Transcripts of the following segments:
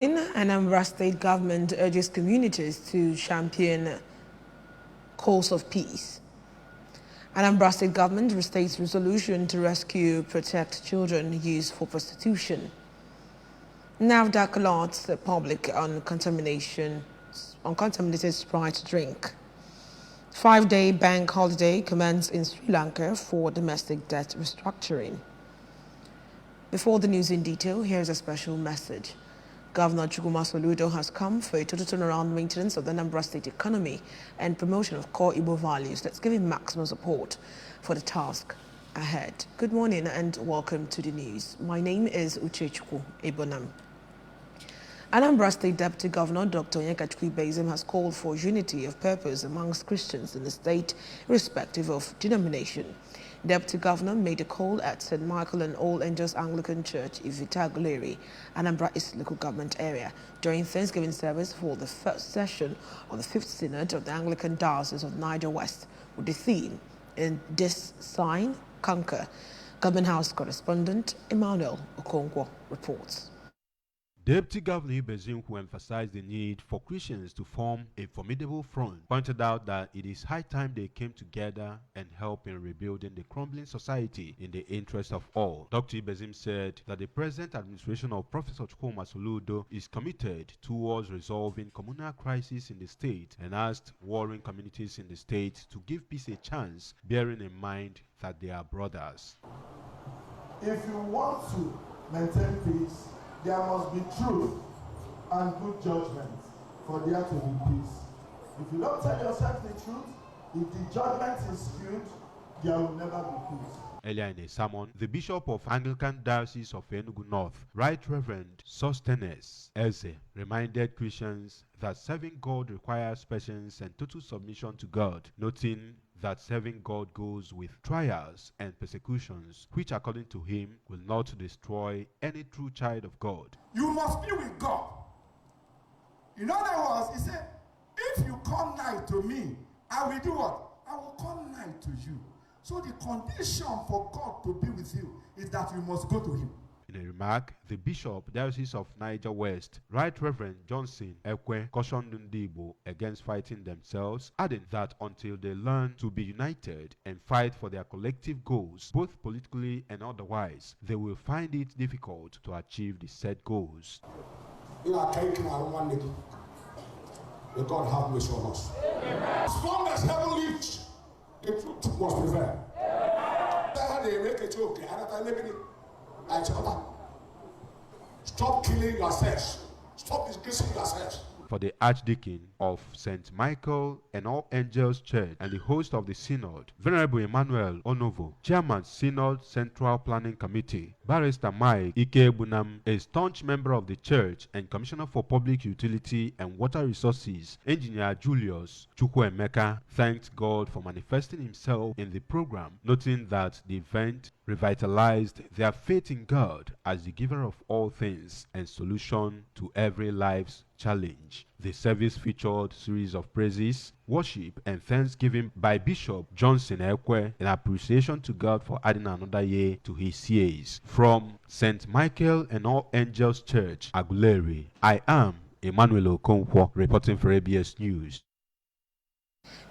Anambra State government urges communities to champion cause of peace. Anambra State government restates resolution to rescue, protect children used for prostitution. NAFDAC alerts the public on contaminated Sprite drink. 5-day bank holiday commenced in Sri Lanka for domestic debt restructuring. Before the news in detail, here's a special message. Governor Chukwuma Soludo has come for a total turnaround maintenance of the Anambra State economy and promotion of core Igbo values that's giving maximum support for the task ahead. Good morning and welcome to the news. My name is Uchechukwu Ebonam. Anambra State Deputy Governor Dr. Onyeka Bazim has called for unity of purpose amongst Christians in the state, irrespective of denomination. Deputy Governor made a call at St. Michael and All Angels Anglican Church, Ivita Guleri, Anambra East Local Government Area, during Thanksgiving service for the first session of the 5th Synod of the Anglican Diocese of Niger West, with the theme, "In This Sign, Conquer." Government House correspondent Emmanuel Okonkwo reports. Deputy Governor Bazim, who emphasized the need for Christians to form a formidable front, pointed out that it is high time they came together and help in rebuilding the crumbling society in the interest of all. Dr. Bazim said that the present administration of Professor Chukwuma Soludo is committed towards resolving communal crises in the state and asked warring communities in the state to give peace a chance, bearing in mind that they are brothers. If you want to maintain peace, there must be truth and good judgment for there to be peace. If you don't tell yourself the truth, if the judgment is skewed, there will never be peace. Earlier in a sermon, the Bishop of Anglican Diocese of Enugu North, Right Reverend Sostenes Eze, reminded Christians that serving God requires patience and total submission to God, noting that serving God goes with trials and persecutions, which according to him will not destroy any true child of God. You must be with God. In other words, he said, if you come nigh to me, I will do what? I will come nigh to you. So the condition for God to be with you is that you must go to him. In a remark, the Bishop, Diocese of Niger West, Right Reverend Johnson Ekwe, cautioned Ndibo against fighting themselves, adding that until they learn to be united and fight for their collective goals, both politically and otherwise, they will find it difficult to achieve the set goals. May God have mercy on us. As long as heaven lives, the truth must prevail. They make a joke, stop killing yourselves. Stop disgracing yourselves. For the Archdeacon of St. Michael and All Angels Church and the host of the Synod, Venerable Emmanuel Onovo, Chairman Synod Central Planning Committee, Barrister Mike Ikebunam, a staunch member of the church and Commissioner for Public Utility and Water Resources, Engineer Julius Chukwuemeka, thanked God for manifesting himself in the program, noting that the event revitalized their faith in God as the giver of all things and solution to every life's challenge. The service featured series of praises, worship, and thanksgiving by Bishop Johnson Ekwe in appreciation to God for adding another year to his years. From St. Michael and All Angels Church, Aguleri, I am Emmanuel Okonkwo reporting for ABS News.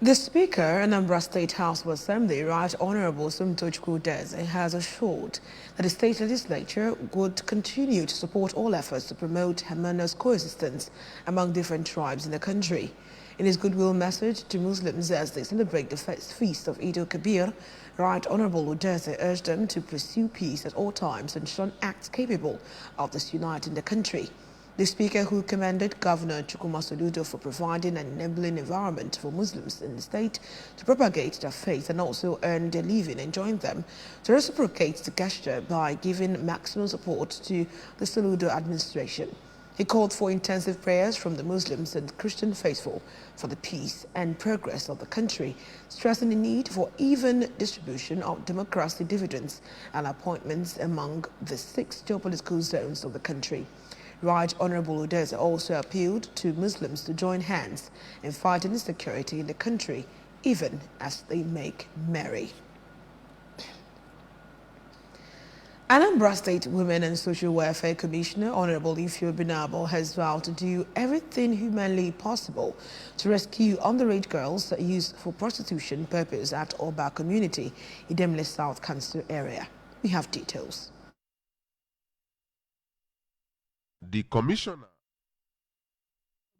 The Speaker, Anambra State House of Assembly, Right Honorable Somtochukwu Udeze, has assured that the state legislature would continue to support all efforts to promote harmonious coexistence among different tribes in the country. In his goodwill message to Muslims as they celebrate the feast of Eid al-Kabir, Right Honorable Udeze urged them to pursue peace at all times and shun acts capable of disuniting the country. The Speaker, who commended Governor Chukwuma Soludo for providing an enabling environment for Muslims in the state to propagate their faith and also earn their living, enjoined them to reciprocate the gesture by giving maximum support to the Soludo administration. He called for intensive prayers from the Muslims and Christian faithful for the peace and progress of the country, stressing the need for even distribution of democracy dividends and appointments among the 6 geopolitical zones of the country. Right Honorable Udeze also appealed to Muslims to join hands in fighting insecurity in the country, even as they make merry. Anambra State Women and Social Welfare Commissioner Honorable Ifeoma Binabo has vowed to do everything humanly possible to rescue underage girls used for prostitution purpose at Oba community, Idemili South Council area. We have details. The commissioner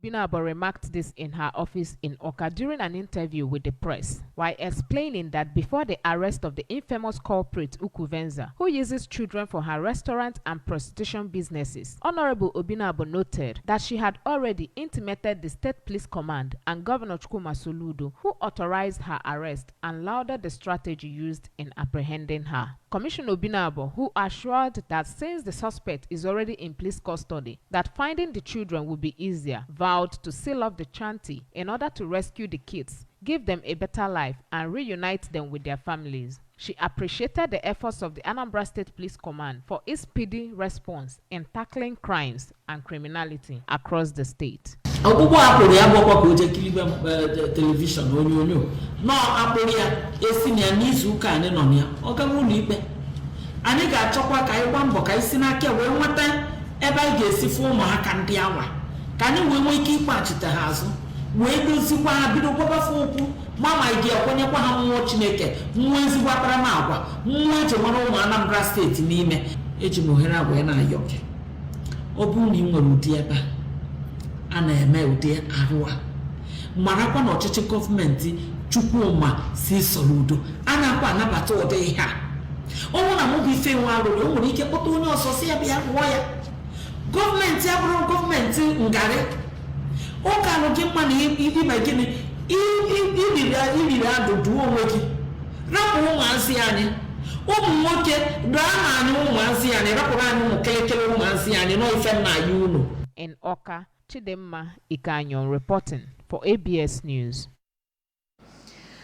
Binabo remarked this in her office in Oka during an interview with the press, while explaining that before the arrest of the infamous culprit Ukuvenza, who uses children for her restaurant and prostitution businesses, Honorable Obinabo noted that she had already intimated the State Police Command and Governor Chukwuma Soludo, who authorized her arrest and lauded the strategy used in apprehending her. Commissioner Obinabo, who assured that since the suspect is already in police custody, that finding the children would be easier, vowed to seal off the shanty in order to rescue the kids, give them a better life, and reunite them with their families. She appreciated the efforts of the Anambra State Police Command for its speedy response in tackling crimes and criminality across the state. Television onyonyo no akpori ya esi na n'izu ụka anyị nọ ya ọ gawa ụlọ ikpe anyị ga-achọkwa ka anyị gba mbọ ka isi n'aka wee nweta ebe anyị ga-esi fụ ụmụaka ndị awa ka anyị wee nwee ike ịkpachite ha azụ wee dozikwa ha bido gbabafe okwu mama igi akwenyekwa ha mmụọ Chineke mmụọ ezigbo akparamagwa mmụọ eji mara ụmụ Anambra steeti n'ime eji m ohere wee na-ayọ gị ọ bụrụ na ị nwere ụdị ebe a na-eme ụdị arụ a marakwa na ọchịchị gọọmenti Chukwuma si Soludo anakwa anabata ụdị ihe a ọnwụ na mụ bụ ife nwa arụrụ o nwere ike kpọta onye ọsọ si ya bịa rụọ ya gọọmenti abụrụ gọọmenti ngarị ụka alụ gị mma na ime gịnị iriri adụdụ onwe gị rapụ ụmụazị anyị ụmụ nwoke daa na anyị ụmụazị anyị rapụrụ anyị ụmụ kelekele ụmụazị anyị nọ ife nna anyị unu. In Oka, Chidemma Ikanyon reporting for ABS News.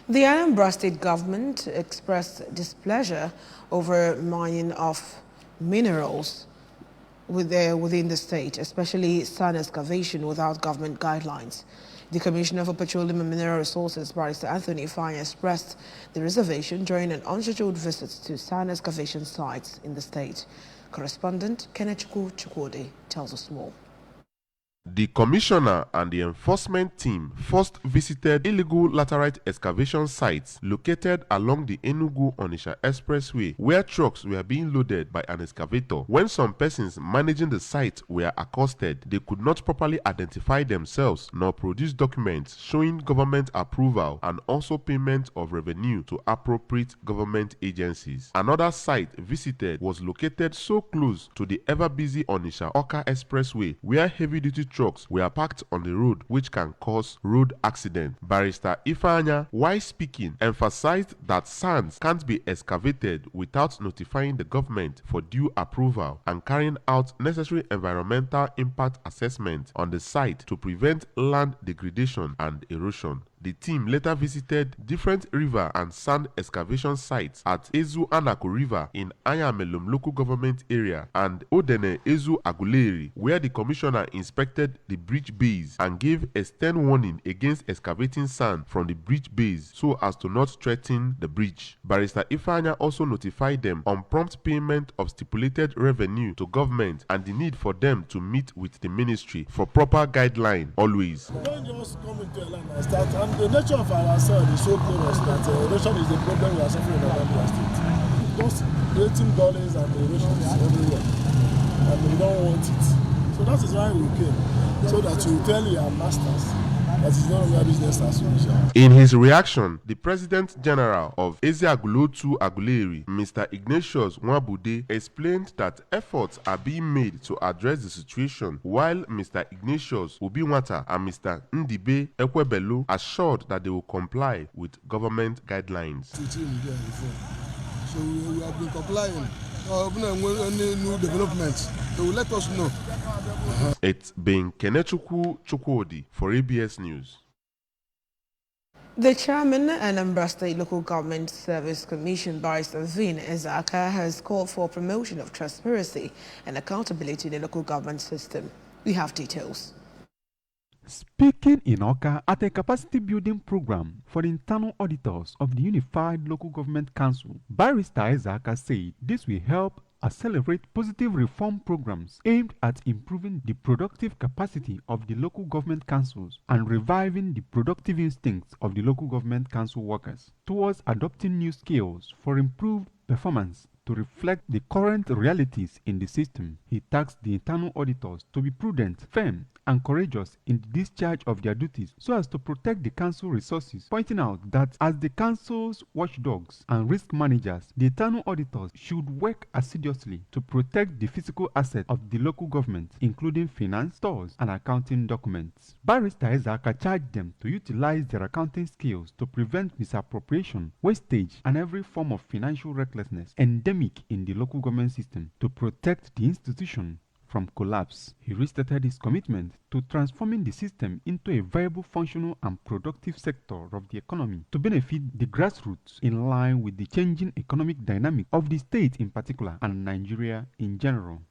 The Anambra State government expressed displeasure over mining of minerals within the state, especially sand excavation without government guidelines. The Commissioner for Petroleum and Mineral Resources, Barrister Anthony Ifeanyi, expressed the reservation during an unscheduled visit to sand excavation sites in the state. Correspondent Kenechukwu Chukwudi tells us more. The commissioner and the enforcement team first visited illegal laterite excavation sites located along the Enugu-Onitsha Expressway, where trucks were being loaded by an excavator. When some persons managing the site were accosted, they could not properly identify themselves nor produce documents showing government approval and also payment of revenue to appropriate government agencies. Another site visited was located so close to the ever-busy Onitsha-Oka Expressway, where heavy-duty trucks were parked on the road, which can cause road accident. Barrister Ifeanyi, while speaking, emphasized that sands can't be excavated without notifying the government for due approval and carrying out necessary environmental impact assessment on the site to prevent land degradation and erosion. The team later visited different river and sand excavation sites at Ezu Anako River in Ayamelum local government area and Odene Ezu Aguleri, where the commissioner inspected the breach base and gave a stern warning against excavating sand from the breach base so as to not threaten the breach. Barrister Ifeanyi also notified them on prompt payment of stipulated revenue to government and the need for them to meet with the ministry for proper guideline always. Don't just come into a land and start. The nature of our soil is so porous that erosion is the problem we are suffering in Anambra State. Just creating gullies and erosion is everywhere, and we don't want it. So that is why we came, so that you tell your masters that is no longer business as usual. In his reaction, the President General of Ezeagulotu Aguleri, Mr. Ignatius Nwabude, explained that efforts are being made to address the situation, while Mr. Ignatius Ubinwata and Mr. Ndibe Ekwebelu assured that they will comply with government guidelines. So we have been complying. Any new developments, they will let us know. It's been Kenechukwu Chukwudi for ABS News. The chairman and Anambra State Local Government Service Commission, Barrister Vin Ezaka, has called for promotion of transparency and accountability in the local government system. We have details. Speaking in Oka at a capacity building program for the internal auditors of the Unified Local Government Council, Barrister Ezaka said this will help accelerate positive reform programs aimed at improving the productive capacity of the local government councils and reviving the productive instincts of the local government council workers towards adopting new skills for improved performance to reflect the current realities in the system. He tasked the internal auditors to be prudent, firm, and courageous in the discharge of their duties so as to protect the council resources, pointing out that as the council's watchdogs and risk managers, the internal auditors should work assiduously to protect the physical assets of the local government, including finance, stores, and accounting documents. Barrister Ezaka charged them to utilize their accounting skills to prevent misappropriation, wastage, and every form of financial recklessness endemic in the local government system to protect the institution from collapse. He restated his commitment to transforming the system into a viable, functional, and productive sector of the economy to benefit the grassroots in line with the changing economic dynamic of the state in particular and Nigeria in general.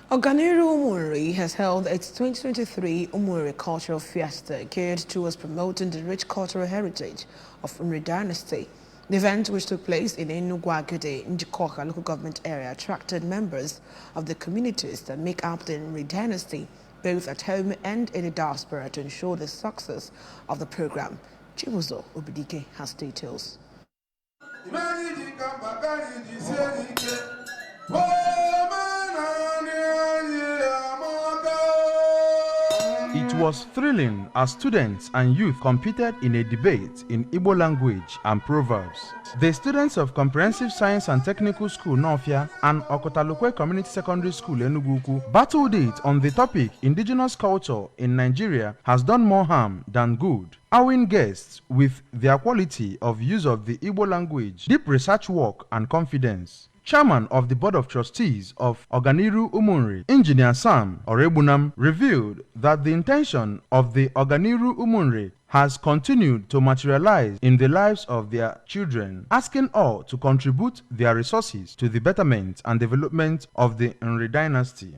Oganiru Umunri has held its 2023 Umunri Cultural Fiesta geared towards promoting the rich cultural heritage of Umri dynasty. The event, which took place in Enugu-Agede, Njikoka local government area, attracted members of the communities that make up the Umri dynasty, both at home and in the diaspora, to ensure the success of the program. Chibuzo Obidike has details. It was thrilling as students and youth competed in a debate in Igbo language and proverbs. The students of Comprehensive Science and Technical School Nofia and Okotalukwe Community Secondary School Enugu battled it on the topic Indigenous Culture in Nigeria has done more harm than good, awing guests with their quality of use of the Igbo language, deep research work, and confidence. Chairman of the Board of Trustees of Oganiru Umunri, Engineer Sam Orebunam, revealed that the intention of the Oganiru Umunri has continued to materialize in the lives of their children, asking all to contribute their resources to the betterment and development of the Nri dynasty.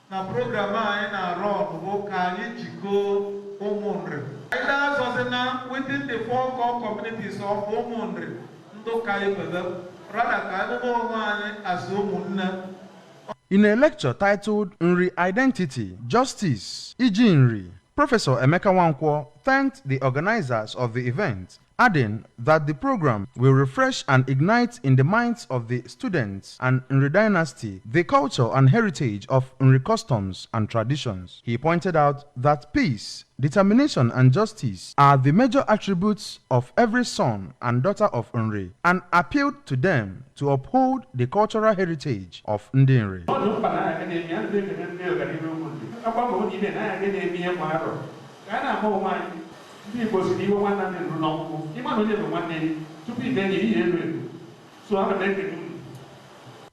Na program anyị na-arụ bụ ka anyị jikọọ Umunri. Anyị na-azọzi within the four core communities of Umunri, ndị ka anyị bebe, rather ka anyị bụ anyị as ụmụnne. In a lecture titled Nri Identity, Justice, Iji Nri, Professor Emeka Wankwo thanked the organizers of the event, adding that the program will refresh and ignite in the minds of the students and Nri dynasty the culture and heritage of Nri customs and traditions. He pointed out that peace, determination, and justice are the major attributes of every son and daughter of Nri, and appealed to them to uphold the cultural heritage of Ndi Nri.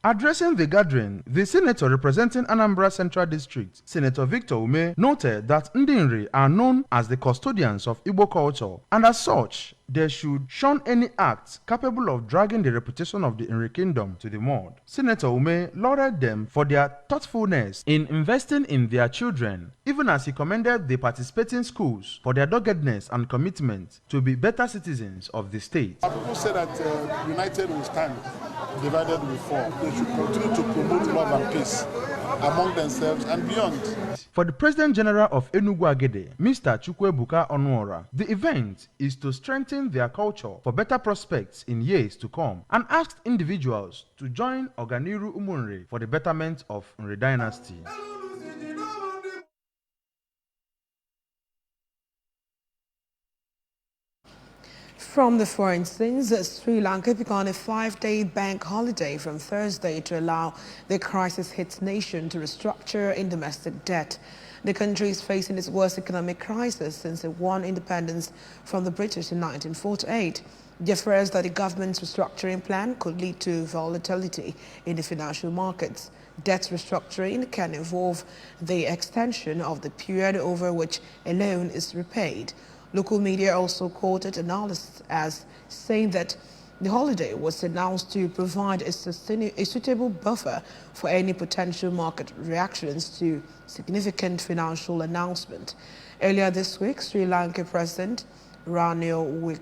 Addressing the gathering, the senator representing Anambra Central District, Senator Victor Ume, noted that Ndi Nri are known as the custodians of Igbo culture, and as such, they should shun any acts capable of dragging the reputation of the Nri kingdom to the mud. Senator Ume lauded them for their thoughtfulness in investing in their children, even as he commended the participating schools for their doggedness and commitment to be better citizens of the state. People say that united we stand, divided we fall. They should continue to promote love and peace among themselves and beyond. For the President General of Enugu-Agede, Mr. Chukwuebuka Onuora, the event is to strengthen their culture for better prospects in years to come, and asked individuals to join Oganiru Umunri for the betterment of Nri dynasty. From the foreign scenes, Sri Lanka began a 5-day bank holiday from Thursday to allow the crisis-hit nation to restructure in domestic debt. The country is facing its worst economic crisis since it won independence from the British in 1948. It fears that the government's restructuring plan could lead to volatility in the financial markets. Debt restructuring can involve the extension of the period over which a loan is repaid. Local media also quoted analysts as saying that the holiday was announced to provide a suitable buffer for any potential market reactions to significant financial announcement. Earlier this week, Sri Lanka President Ranil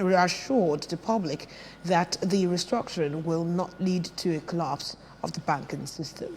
reassured the public that the restructuring will not lead to a collapse of the banking system.